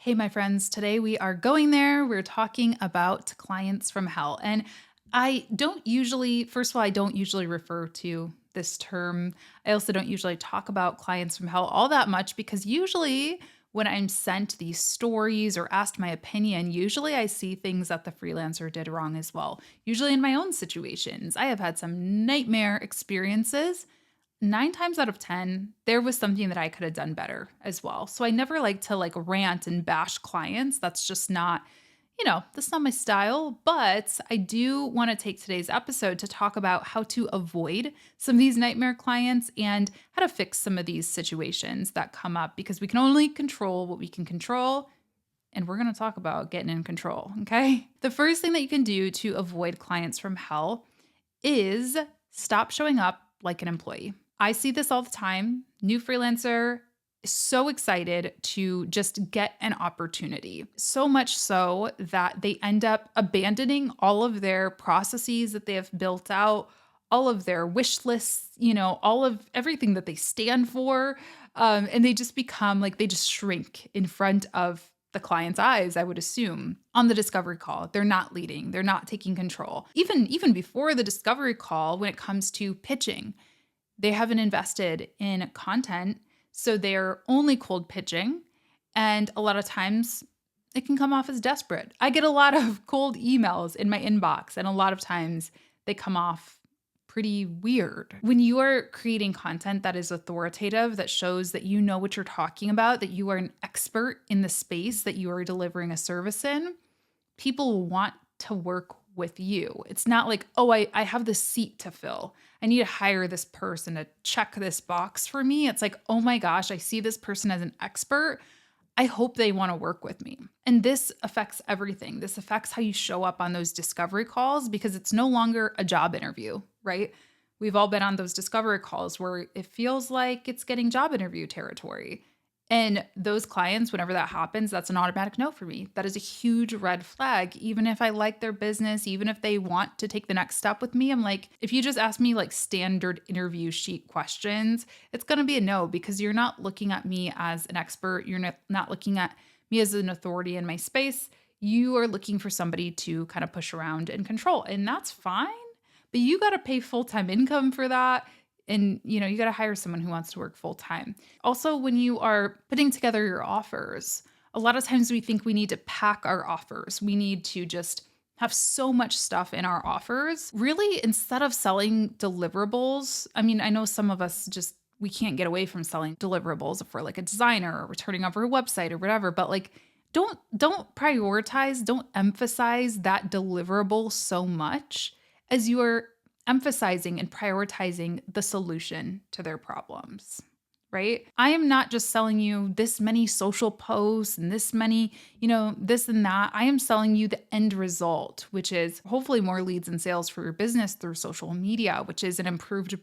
Hey, my friends, today we are going there. We're talking about clients from hell. And first of all, I don't usually refer to this term. I also don't usually talk about clients from hell all that much because usually when I'm sent these stories or asked my opinion, usually I see things that the freelancer did wrong as well. Usually in my own situations, I have had some nightmare experiences. 9 times out of 10, there was something that I could have done better as well. So I never like to rant and bash clients. That's just not, that's not my style. But I do want to take today's episode to talk about how to avoid some of these nightmare clients and how to fix some of these situations that come up because we can only control what we can control. And we're going to talk about getting in control. Okay. The first thing that you can do to avoid clients from hell is stop showing up like an employee. I see this all the time. New freelancer is so excited to just get an opportunity. So much so that they end up abandoning all of their processes that they have built out, all of their wish lists, all of everything that they stand for. And they just become they just shrink in front of the client's eyes, I would assume. On the discovery call, they're not leading, they're not taking control. Even before the discovery call, when it comes to pitching, they haven't invested in content, so they're only cold pitching. And a lot of times it can come off as desperate. I get a lot of cold emails in my inbox, and a lot of times they come off pretty weird. When you are creating content that is authoritative, that shows that you know what you're talking about, that you are an expert in the space that you are delivering a service in, people will want to work with you. It's not like, oh, I have this seat to fill. I need to hire this person to check this box for me. It's like, oh my gosh, I see this person as an expert. I hope they want to work with me. And this affects everything. This affects how you show up on those discovery calls because it's no longer a job interview, right? We've all been on those discovery calls where it feels like it's getting job interview territory. And those clients, whenever that happens, that's an automatic no for me. That is a huge red flag. Even if I like their business, even if they want to take the next step with me, I'm like, if you just ask me standard interview sheet questions, it's going to be a no because you're not looking at me as an expert. You're not looking at me as an authority in my space. You are looking for somebody to kind of push around and control. And that's fine, but you got to pay full-time income for that. And, you got to hire someone who wants to work full time. Also, when you are putting together your offers, a lot of times we think we need to pack our offers. We need to just have so much stuff in our offers. Really, instead of selling deliverables, I mean, I know some of us we can't get away from selling deliverables if we're like a designer or we're turning over a website or whatever, but don't prioritize, don't emphasize that deliverable so much as you are emphasizing and prioritizing the solution to their problems, right? I am not just selling you this many social posts and this many, this and that. I am selling you the end result, which is hopefully more leads and sales for your business through social media, which is an improved,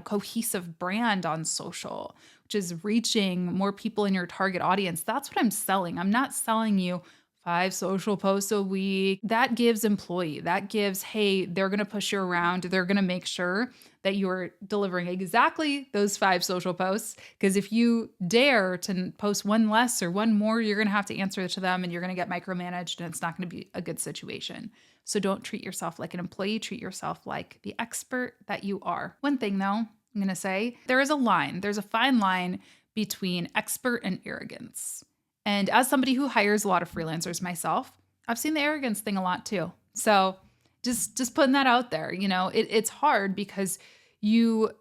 cohesive brand on social, which is reaching more people in your target audience. That's what I'm selling. I'm not selling you 5 social posts a week. That gives hey, they're going to push you around. They're going to make sure that you're delivering exactly those 5 social posts. Because if you dare to post one less or one more, you're going to have to answer to them and you're going to get micromanaged and it's not going to be a good situation. So don't treat yourself like an employee. Treat yourself like the expert that you are. One thing though, I'm going to say, there's a fine line between expert and arrogance. And as somebody who hires a lot of freelancers myself, I've seen the arrogance thing a lot too. So just putting that out there, it's hard because you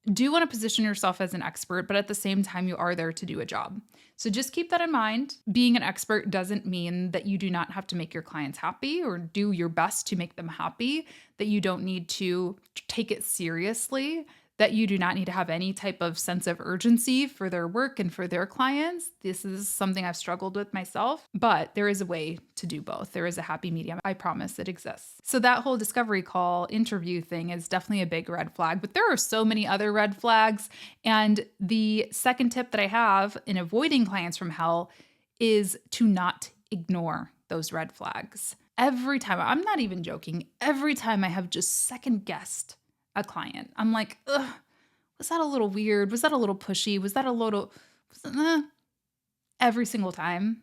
do want to position yourself as an expert, but at the same time, you are there to do a job. So just keep that in mind. Being an expert doesn't mean that you do not have to make your clients happy or do your best to make them happy, that you don't need to take it seriously, that you do not need to have any type of sense of urgency for their work and for their clients. This is something I've struggled with myself, but there is a way to do both. There is a happy medium. I promise it exists. So that whole discovery call interview thing is definitely a big red flag, but there are so many other red flags. And the second tip that I have in avoiding clients from hell is to not ignore those red flags. Every time, I'm not even joking, every time I have just second guessed a client, I'm like, ugh, was that a little weird? Was that a little pushy? Was that a little, every single time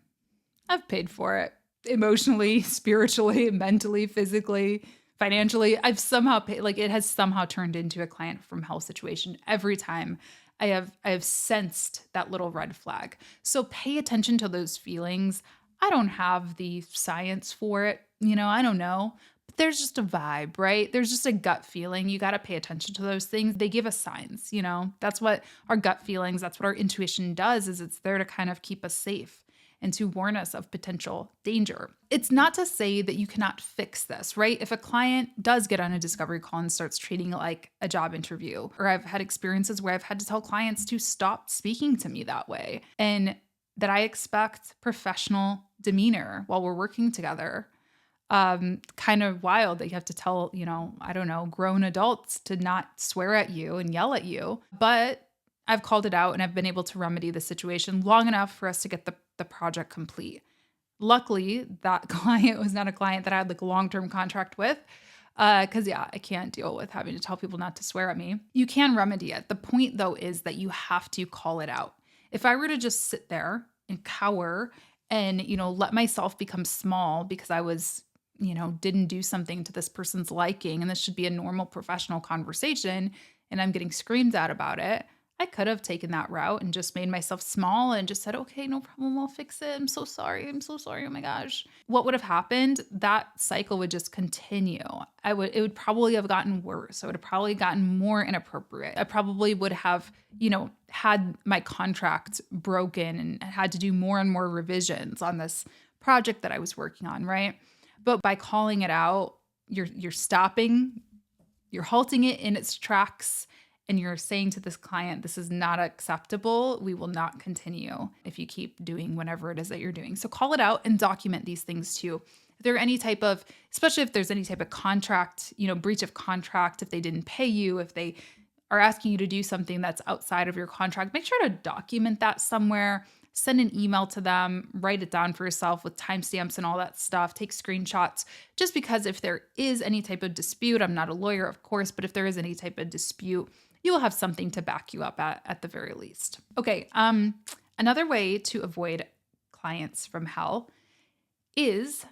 I've paid for it emotionally, spiritually, mentally, physically, financially. I've somehow paid, like it has somehow turned into a client from hell situation every time. I have sensed that little red flag. So pay attention to those feelings. I don't have the science for it, I don't know. But there's just a vibe, right? There's just a gut feeling. You got to pay attention to those things. They give us signs. That's what our gut feelings, that's what our intuition does, is it's there to kind of keep us safe and to warn us of potential danger. It's not to say that you cannot fix this, right? If a client does get on a discovery call and starts treating it like a job interview, or I've had experiences where I've had to tell clients to stop speaking to me that way, and that I expect professional demeanor while we're working together. Kind of wild that you have to tell, I don't know, grown adults to not swear at you and yell at you. But I've called it out and I've been able to remedy the situation long enough for us to get the project complete. Luckily, that client was not a client that I had like a long-term contract with. Because yeah, I can't deal with having to tell people not to swear at me. You can remedy it. The point though is that you have to call it out. If I were to just sit there and cower and, let myself become small because I was, didn't do something to this person's liking, and this should be a normal professional conversation, and I'm getting screamed at about it, I could have taken that route and just made myself small and just said, okay, no problem, I'll fix it. I'm so sorry. I'm so sorry. Oh my gosh. What would have happened? That cycle would just continue. It would probably have gotten worse. I would have probably gotten more inappropriate. I probably would have, had my contract broken and had to do more and more revisions on this project that I was working on, right? But by calling it out, you're stopping, you're halting it in its tracks, and you're saying to this client, this is not acceptable. We will not continue if you keep doing whatever it is that you're doing. So call it out and document these things too. If there are any type of, especially if there's any type of contract, breach of contract, if they didn't pay you, if they are asking you to do something that's outside of your contract, make sure to document that somewhere. Send an email to them, write it down for yourself with timestamps and all that stuff. Take screenshots, just because if there is any type of dispute, I'm not a lawyer, of course, but if there is any type of dispute, you will have something to back you up at the very least. Okay, another way to avoid clients from hell is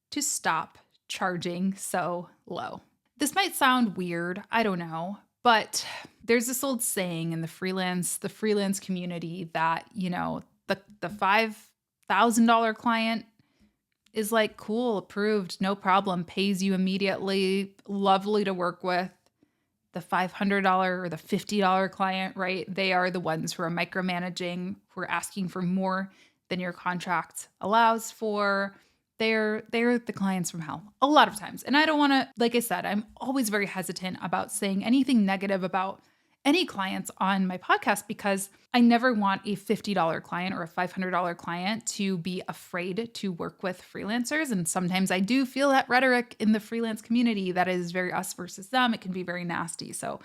to stop charging so low. This might sound weird, I don't know, but there's this old saying in the freelance community that, the $5,000 client is like, cool, approved, no problem, pays you immediately, lovely to work with. The $500 or the $50 client, right? They are the ones who are micromanaging, who are asking for more than your contract allows for. They're the clients from hell a lot of times. And I don't want to, like I said, I'm always very hesitant about saying anything negative about any clients on my podcast, because I never want a $50 client or a $500 client to be afraid to work with freelancers. And sometimes I do feel that rhetoric in the freelance community that is very us versus them. It can be very nasty. So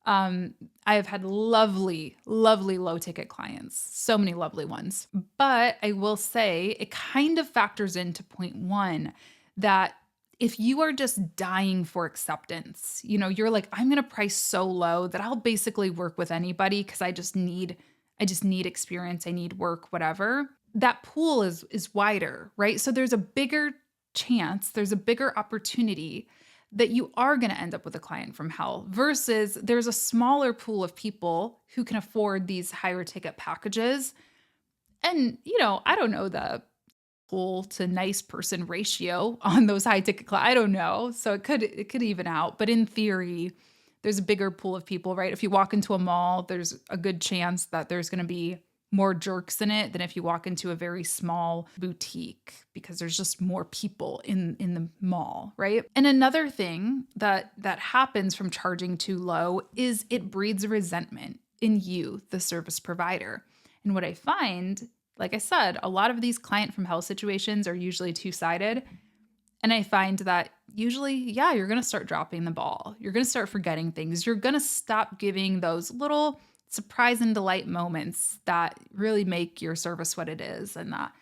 I have had lovely, lovely low ticket clients, so many lovely ones. But I will say it kind of factors into point one, that if you are just dying for acceptance, you're like, I'm going to price so low that I'll basically work with anybody because I just need experience, I need work, whatever. That pool is wider, right? So there's a bigger chance, there's a bigger opportunity that you are going to end up with a client from hell, versus there's a smaller pool of people who can afford these higher ticket packages. And, I don't know the cool to nice person ratio on those high ticket I don't know. So it could even out, but in theory, there's a bigger pool of people, right? If you walk into a mall, there's a good chance that there's going to be more jerks in it than if you walk into a very small boutique, because there's just more people in the mall, right? And another thing that happens from charging too low is it breeds resentment in you, the service provider. And what I find, like I said, a lot of these client from hell situations are usually two-sided. And I find that usually, yeah, you're going to start dropping the ball. You're going to start forgetting things. You're going to stop giving those little surprise and delight moments that really make your service what it is, and that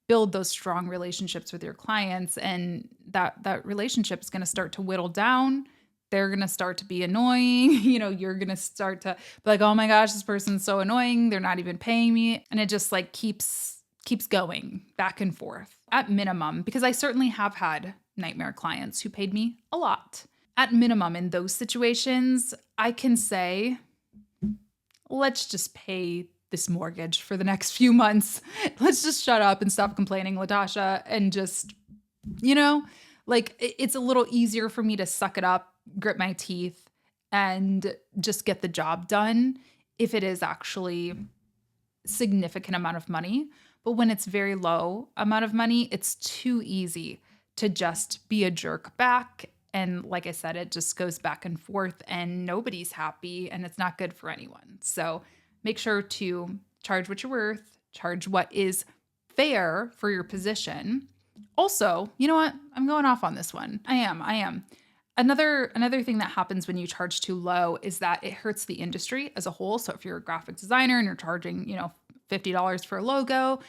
build those strong relationships with your clients. And that relationship is going to start to whittle down. They're going to start to be annoying. You're going to start to be like, oh my gosh, this person's so annoying. They're not even paying me. And it just like keeps keeps going back and forth at minimum, because I certainly have had nightmare clients who paid me a lot. At minimum, in those situations, I can say, let's just pay this mortgage for the next few months. Let's just shut up and stop complaining, Latasha, and just, it's a little easier for me to suck it up, grit my teeth, and just get the job done if it is actually significant amount of money. But when it's very low amount of money, it's too easy to just be a jerk back. And like I said, it just goes back and forth and nobody's happy and it's not good for anyone. So make sure to charge what you're worth, charge what is fair for your position. Also, you know what? I'm going off on this one. I am. Another thing that happens when you charge too low is that it hurts the industry as a whole. So if you're a graphic designer and you're charging, $50 for a logo,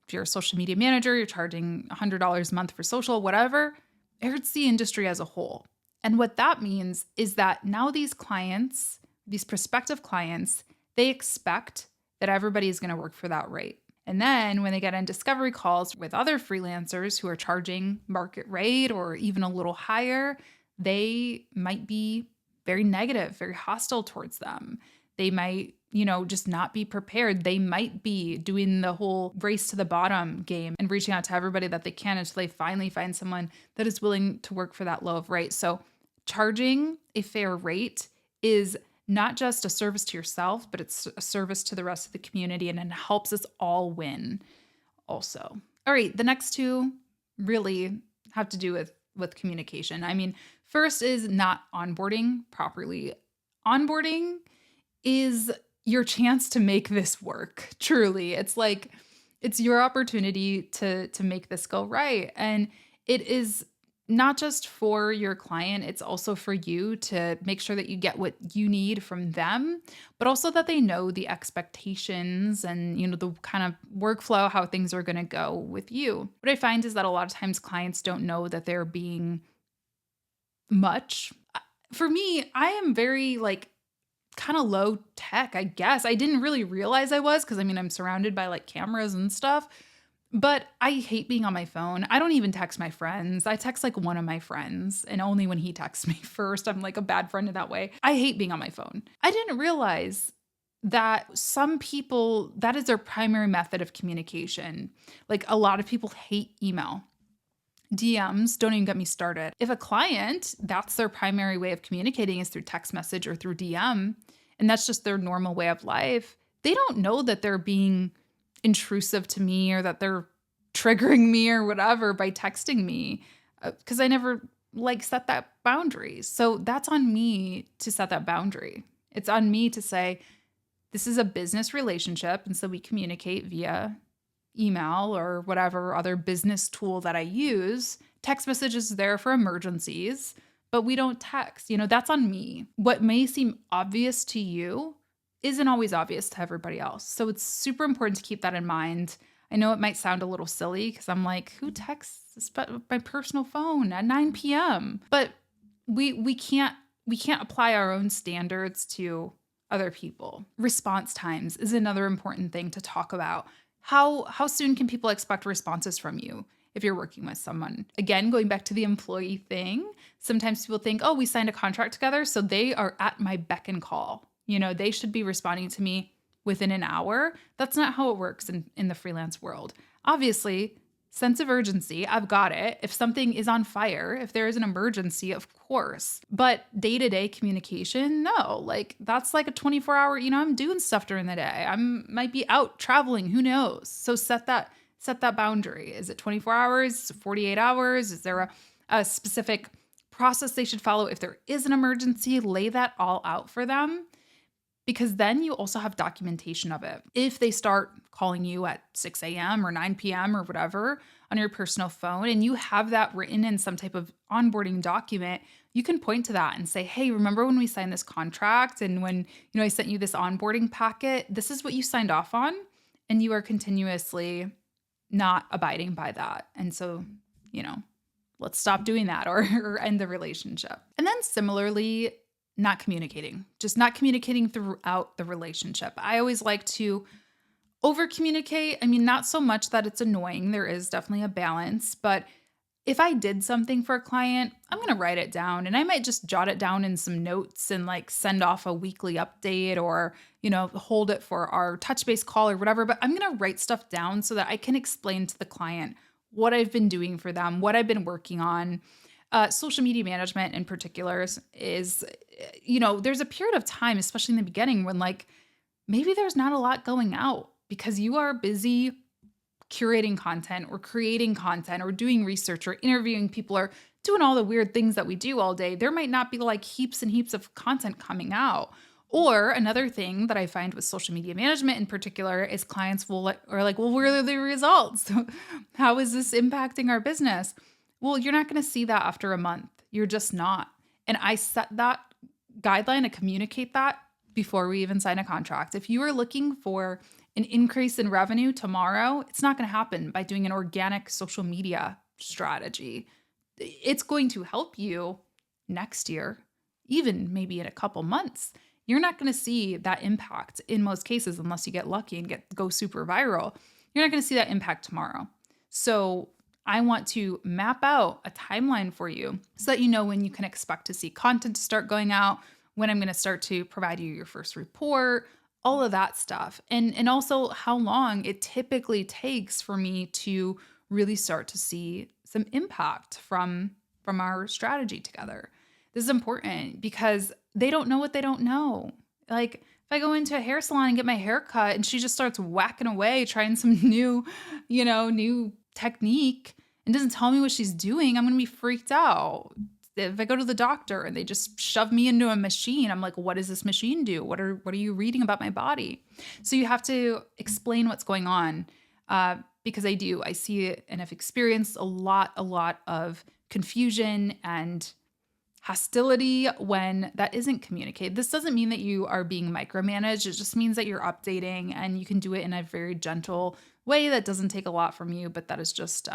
if you're a social media manager, you're charging $100 a month for social, whatever, it hurts the industry as a whole. And what that means is that now these clients, these prospective clients, they expect that everybody is going to work for that rate. And then when they get in discovery calls with other freelancers who are charging market rate or even a little higher, they might be very negative, very hostile towards them. They might, just not be prepared. They might be doing the whole race to the bottom game and reaching out to everybody that they can until they finally find someone that is willing to work for that low of rate. So charging a fair rate is not just a service to yourself, but it's a service to the rest of the community, and it helps us all win also. All right, the next two really have to do with communication. I mean, first is not onboarding properly. Onboarding is your chance to make this work. Truly. It's your opportunity to make this go right. And it is not just for your client, it's also for you to make sure that you get what you need from them, but also that they know the expectations and, the kind of workflow, how things are going to go with you. What I find is that a lot of times clients don't know that they're being much. For me, I am very kind of low tech, I guess. I didn't really realize I was because I'm surrounded by cameras and stuff. But I hate being on my phone. I don't even text my friends. I text one of my friends, and only when he texts me first. I'm a bad friend in that way. I hate being on my phone. I didn't realize that some people, that is their primary method of communication. A lot of people hate email. DMs, don't even get me started. If a client, that's their primary way of communicating is through text message or through DM, and that's just their normal way of life, they don't know that they're being intrusive to me or that they're triggering me or whatever by texting me because I never set that boundary. So that's on me to set that boundary. It's on me to say, this is a business relationship. And so we communicate via email or whatever other business tool that I use. Text message is there for emergencies, but we don't text. That's on me. What may seem obvious to you isn't always obvious to everybody else. So it's super important to keep that in mind. I know it might sound a little silly because I'm who texts my personal phone at 9 p.m.? But we can't apply our own standards to other people. Response times is another important thing to talk about. How soon can people expect responses from you if you're working with someone? Again, going back to the employee thing, sometimes people think, oh, we signed a contract together, so they are at my beck and call. They should be responding to me within an hour. That's not how it works in the freelance world. Obviously, sense of urgency, I've got it. If something is on fire, if there is an emergency, of course. But day-to-day communication, no. That's a 24-hour, I'm doing stuff during the day. I might be out traveling, who knows? So set that boundary. Is it 24 hours, 48 hours? Is there a specific process they should follow? If there is an emergency, lay that all out for them. Because then you also have documentation of it. If they start calling you at 6 a.m. or 9 p.m. or whatever on your personal phone, and you have that written in some type of onboarding document, you can point to that and say, hey, remember when we signed this contract and when I sent you this onboarding packet? This is what you signed off on, and you are continuously not abiding by that. And so, let's stop doing that or end the relationship. And then similarly, not communicating throughout the relationship. I always like to Over communicate, I mean, not so much that it's annoying. There is definitely a balance, but if I did something for a client, I'm going to write it down and I might just jot it down in some notes and like send off a weekly update or, hold it for our touch base call or whatever. But I'm going to write stuff down so that I can explain to the client what I've been doing for them, what I've been working on. Social media management in particular there's a period of time, especially in the beginning, when like maybe there's not a lot going out because you are busy curating content or creating content or doing research or interviewing people or doing all the weird things that we do all day. There might not be like heaps and heaps of content coming out. Or another thing that I find with social media management in particular is clients well, where are the results? How is this impacting our business? Well, you're not going to see that after a month. You're just not. And I set that guideline to communicate that before we even sign a contract. If you are looking for an increase in revenue tomorrow, it's not going to happen by doing an organic social media strategy. It's going to help you next year, even maybe in a couple months. You're not going to see that impact in most cases unless you get lucky and go super viral. You're not going to see that impact tomorrow. So I want to map out a timeline for you so that you know when you can expect to see content to start going out, when I'm going to start to provide you your first report, all of that stuff. And also how long it typically takes for me to really start to see some impact from our strategy together. This is important because they don't know what they don't know. Like if I go into a hair salon and get my hair cut and she just starts whacking away trying some new technique and doesn't tell me what she's doing, I'm going to be freaked out. If I go to the doctor and they just shove me into a machine, I'm like, what does this machine do? What are you reading about my body? So you have to explain what's going on because I see it and have experienced a lot of confusion and hostility when that isn't communicated. This doesn't mean that you are being micromanaged. It just means that you're updating and you can do it in a very gentle way that doesn't take a lot from you, but that is just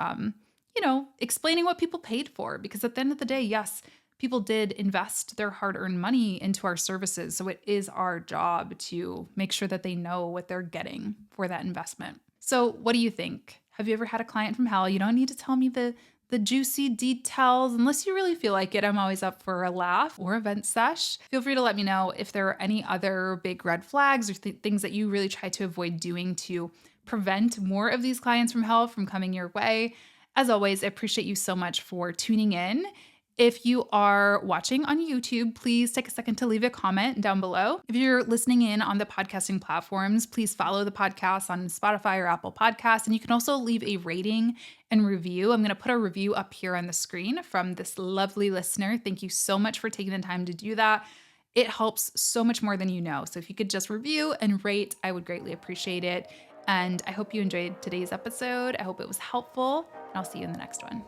explaining what people paid for. Because at the end of the day, yes, people did invest their hard-earned money into our services. So it is our job to make sure that they know what they're getting for that investment. So what do you think? Have you ever had a client from hell? You don't need to tell me the juicy details unless you really feel like it. I'm always up for a laugh or a vent sesh. Feel free to let me know if there are any other big red flags or things that you really try to avoid doing to prevent more of these clients from hell from coming your way. As always, I appreciate you so much for tuning in. If you are watching on YouTube, please take a second to leave a comment down below. If you're listening in on the podcasting platforms, please follow the podcast on Spotify or Apple Podcasts. And you can also leave a rating and review. I'm going to put a review up here on the screen from this lovely listener. Thank you so much for taking the time to do that. It helps so much more than you know. So if you could just review and rate, I would greatly appreciate it. And I hope you enjoyed today's episode. I hope it was helpful, and I'll see you in the next one.